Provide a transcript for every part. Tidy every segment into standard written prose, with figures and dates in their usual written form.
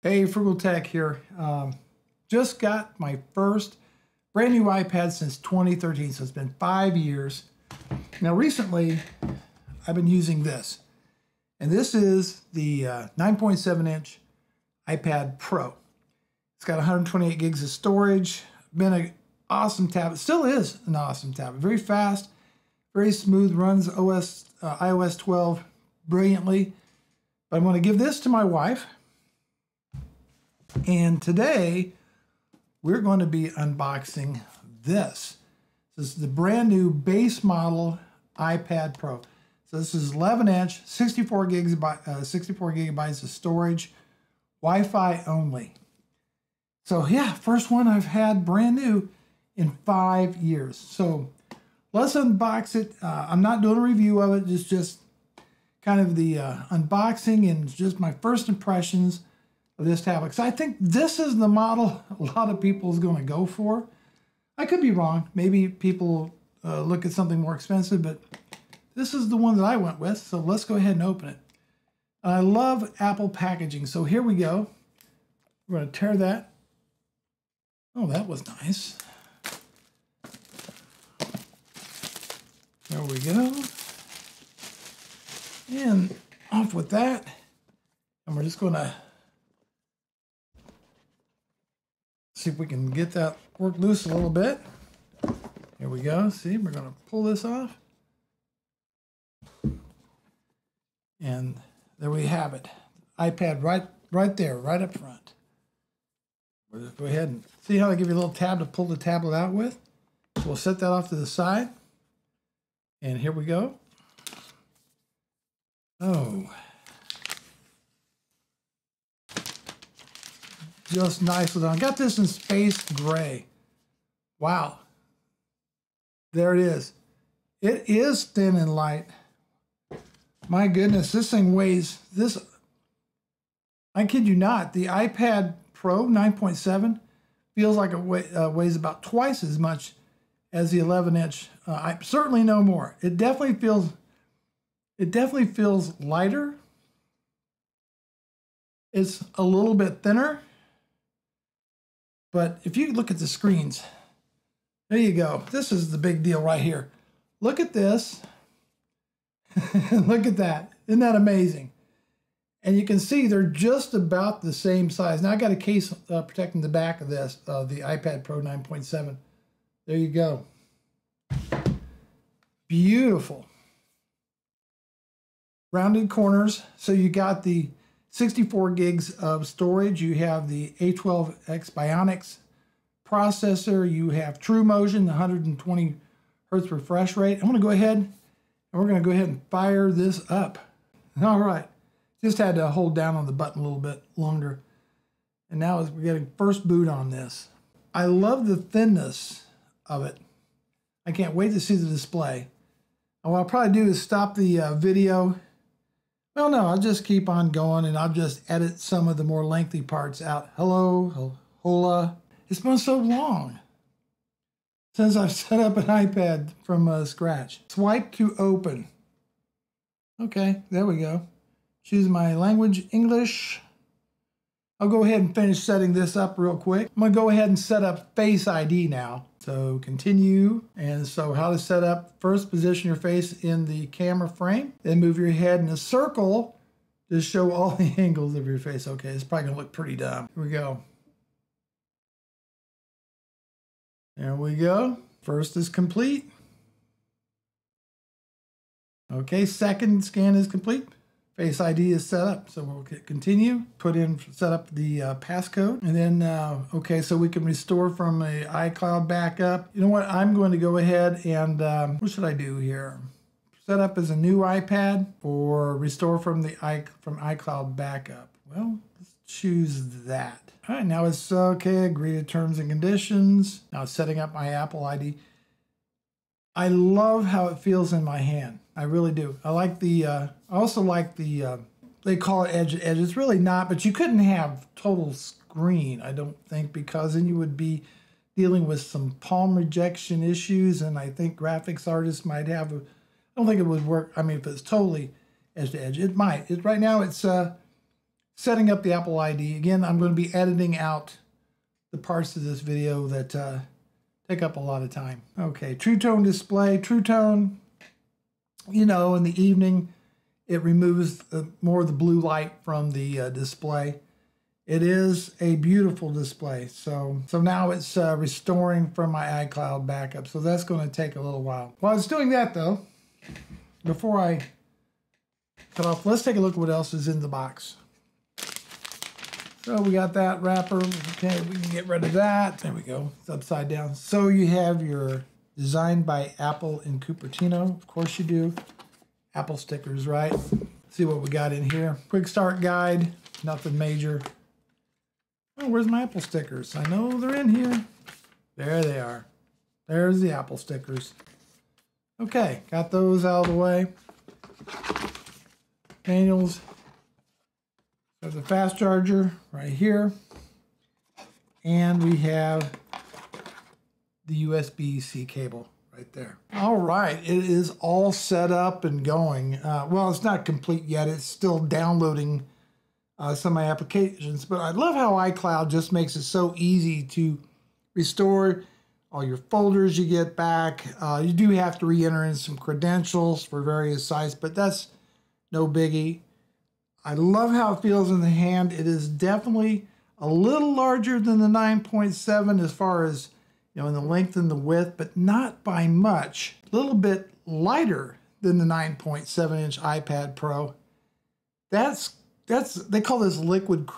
Hey, Frugal Tech here. Just got my first brand new iPad since 2013, so it's been 5 years. Now recently, I've been using this, and this is the 9.7-inch iPad Pro. It's got 128 gigs of storage. Been an awesome tablet. Still is an awesome tablet. Very fast, very smooth, runs iOS 12 brilliantly. But I'm going to give this to my wife. And today, we're going to be unboxing this. This is the brand new base model iPad Pro. So this is 11-inch, 64 gigabytes of storage, Wi-Fi only. So yeah, first one I've had brand new in 5 years. So let's unbox it. I'm not doing a review of it, just kind of the unboxing and just my first impressions of this tablet. So I think this is the model a lot of people is going to go for. I could be wrong. Maybe people look at something more expensive, but this is the one that I went with. So let's go ahead and open it. I love Apple packaging. So here we go. We're going to tear that. Oh, that was nice. There we go. And off with that. And we're just going to see if we can get that work loose a little bit. Here we go. See, we're going to pull this off. And there we have it. iPad right there, right up front. We'll just go ahead and see how they give you a little tab to pull the tablet out with. So we'll set that off to the side. And here we go. Oh. Just nicely done. I got this in space gray. Wow. There it is. It is thin and light. My goodness, this thing weighs this. I kid you not. The iPad Pro 9.7 feels like it weighs about twice as much as the 11-inch. I certainly no more. It definitely feels lighter. It's a little bit thinner. But if you look at the screens, there you go. This is the big deal right here. Look at this. Look at that. Isn't that amazing? And you can see they're just about the same size. Now I got a case protecting the back of this, the iPad Pro 9.7. There you go. Beautiful. Rounded corners. So you got the 64 gigs of storage. You have the A12X Bionics processor. You have True Motion, the 120 hertz refresh rate. I'm going to go ahead and we're going to go ahead and fire this up. All right. Just had to hold down on the button a little bit longer. And now we're getting first boot on this. I love the thinness of it. I can't wait to see the display. And what I'll probably do is stop the video. Well, no, I'll just keep on going and I'll just edit some of the more lengthy parts out. Hello, hola. It's been so long since I've set up an iPad from scratch. Swipe to open. Okay, there we go. Choose my language, English. I'll go ahead and finish setting this up real quick. I'm gonna go ahead and set up Face ID now. So continue, and so how to set up, first position your face in the camera frame, then move your head in a circle to show all the angles of your face. Okay, it's probably gonna look pretty dumb. Here we go. There we go. First is complete. Okay, second scan is complete. Face ID is set up, so we'll continue, set up the passcode, and then, okay, so we can restore from a iCloud backup. You know what, I'm going to go ahead and, what should I do here? Set up as a new iPad or restore from iCloud backup? Well, let's choose that. All right, now it's okay, agree to terms and conditions. Now it's setting up my Apple ID. I love how it feels in my hand. I really do. I like the, I also like the, they call it edge to edge. It's really not, but you couldn't have total screen, I don't think, because then you would be dealing with some palm rejection issues, and I think graphics artists might have, I don't think it would work. I mean, if it's totally edge to edge, it might. Right now it's setting up the Apple ID. Again, I'm going to be editing out the parts of this video that take up a lot of time. Okay, True Tone display. True Tone, you know, in the evening, it removes more of the blue light from the display. It is a beautiful display. So now it's restoring from my iCloud backup. So that's going to take a little while. While it's doing that though, before I cut off, let's take a look at what else is in the box. So we got that wrapper. Okay, we can get rid of that. There we go. It's upside down. So you have your designed by Apple in Cupertino. Of course you do. Apple stickers, right? Let's see what we got in here. Quick start guide. Nothing major. Oh, where's my Apple stickers? I know they're in here. There they are. There's the Apple stickers. Okay, got those out of the way. Manuals. There's a fast charger right here. And we have the USB-C cable right there. All right, it is all set up and going. Well, it's not complete yet. It's still downloading some of my applications, but I love how iCloud just makes it so easy to restore all your folders you get back. You do have to re-enter in some credentials for various sites, but that's no biggie. I love how it feels in the hand. It is definitely a little larger than the 9.7 as far as, you know, in the length and the width, but not by much. A little bit lighter than the 9.7-inch iPad Pro. They call this liquid,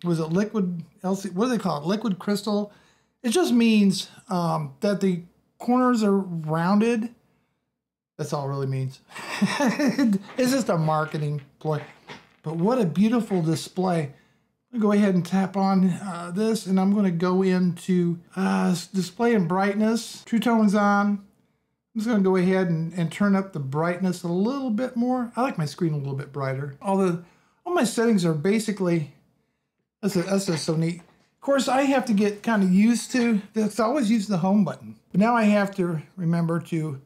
was it liquid LC? What do they call it? Liquid crystal. It just means that the corners are rounded. That's all it really means. It's just a marketing ploy. But what a beautiful display. I'm going to go ahead and tap on this, and I'm going to go into display and brightness. True Tone's on. I'm just going to go ahead and turn up the brightness a little bit more. I like my screen a little bit brighter. All my settings are basically, that's just so neat. Of course, I have to get kind of used to this. I always use the home button, but now I have to remember to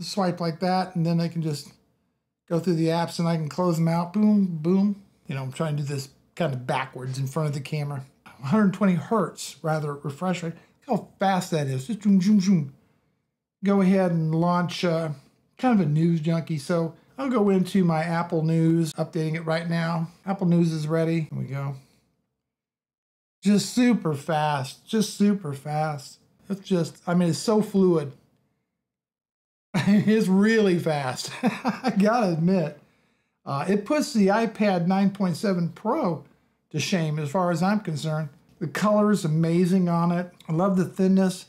swipe like that, and then I can just go through the apps and I can close them out. Boom, boom. You know, I'm trying to do this kind of backwards in front of the camera. 120 hertz, rather refresh rate. Look how fast that is. Just zoom, zoom, zoom. Go ahead and launch kind of a news junkie. So I'll go into my Apple News, updating it right now. Apple News is ready. Here we go. Just super fast. Just super fast. It's just, I mean, it's so fluid. It's really fast. I gotta admit. It puts the iPad 9.7 Pro to shame as far as I'm concerned. The color is amazing on it. I love the thinness.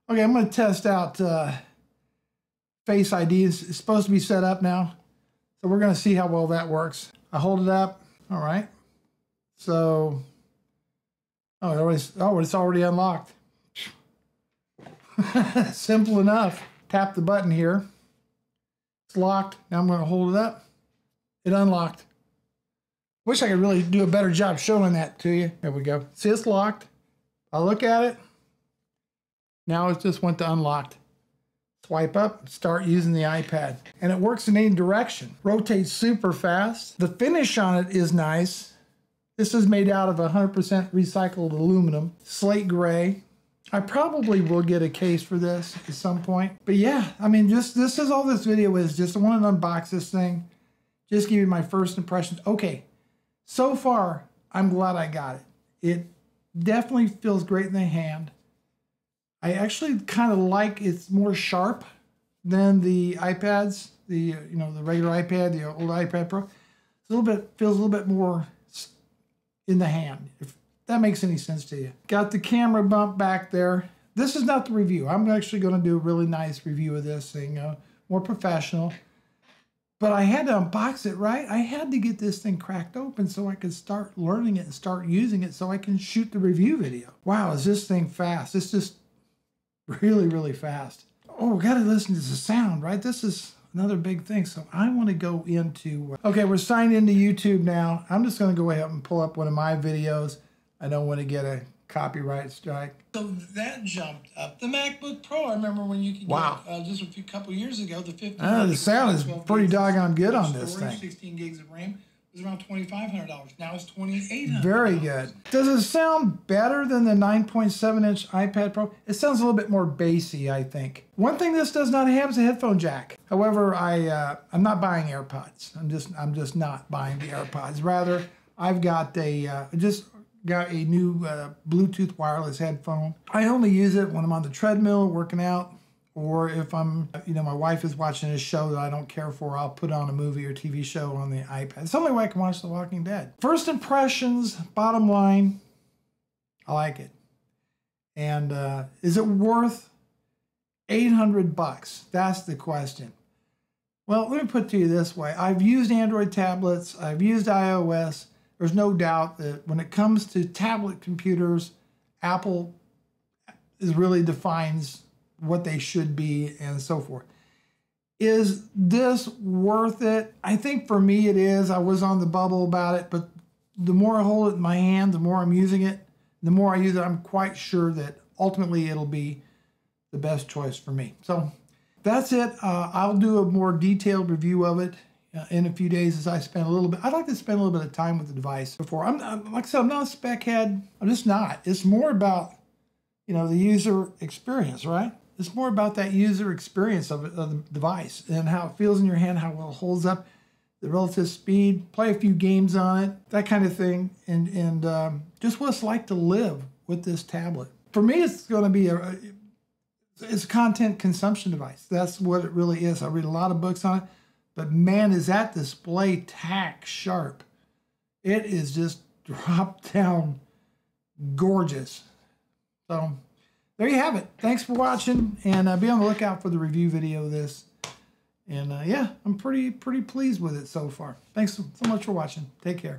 Okay, I'm going to test out Face ID. It's supposed to be set up now. So we're going to see how well that works. I hold it up. All right. So, it's already unlocked. Simple enough. Tap the button here. It's locked. Now I'm going to hold it up. It unlocked. Wish I could really do a better job showing that to you. There we go. See, it's locked. I look at it. Now it just went to unlocked. Swipe up, start using the iPad. And it works in any direction. Rotates super fast. The finish on it is nice. This is made out of 100% recycled aluminum. Slate gray. I probably will get a case for this at some point. But yeah, I mean, this is all this video is. Just I want to unbox this thing. Just give you my first impressions. Okay, so far, I'm glad I got it. It definitely feels great in the hand. I actually kind of like it's more sharp than the iPads, the regular iPad, the old iPad Pro. It's feels a little bit more in the hand, if that makes any sense to you. Got the camera bump back there. This is not the review. I'm actually going to do a really nice review of this thing, more professional. But I had to unbox it, right? I had to get this thing cracked open so I could start learning it and start using it so I can shoot the review video. Wow, is this thing fast? It's just really, really fast. Oh, we got to listen to the sound, right? This is another big thing. So I want to go into, okay, we're signed into YouTube now. I'm just going to go ahead and pull up one of my videos. I don't want to get a copyright strike. So that jumped up. The MacBook Pro, I remember when you could get, just a couple years ago, the 15. The sound is pretty doggone good on this thing. 16 gigs of RAM It was around $2,500. Now it's $2,800. Very good. Does it sound better than the 9.7-inch iPad Pro? It sounds a little bit more bassy, I think. One thing this does not have is a headphone jack. However, I'm not buying AirPods. I'm just not buying the AirPods. Rather, I've got just got a new Bluetooth wireless headphone. I only use it when I'm on the treadmill working out, or if I'm, my wife is watching a show that I don't care for, I'll put on a movie or TV show on the iPad. It's the only way I can watch The Walking Dead. First impressions, bottom line, I like it. And is it worth $800? That's the question. Well, let me put it to you this way. I've used Android tablets. I've used iOS. There's no doubt that when it comes to tablet computers, Apple really defines what they should be and so forth. Is this worth it? I think for me it is. I was on the bubble about it, but the more I hold it in my hand, the more I'm using it, the more I use it, I'm quite sure that ultimately it'll be the best choice for me. So that's it. I'll do a more detailed review of it in a few days as I spend a little bit. I'd like to spend a little bit of time with the device before. Like I said, I'm not a spec head. I'm just not. It's more about, the user experience, right? It's more about that user experience of the device and how it feels in your hand, how well it holds up, the relative speed, play a few games on it, that kind of thing, and just what it's like to live with this tablet. For me, it's going to be it's a content consumption device. That's what it really is. I read a lot of books on it, but man, is that display tack sharp. It is just drop down gorgeous. So there you have it. Thanks for watching, and be on the lookout for the review video of this. And yeah, I'm pretty pleased with it so far. Thanks so much for watching. Take care.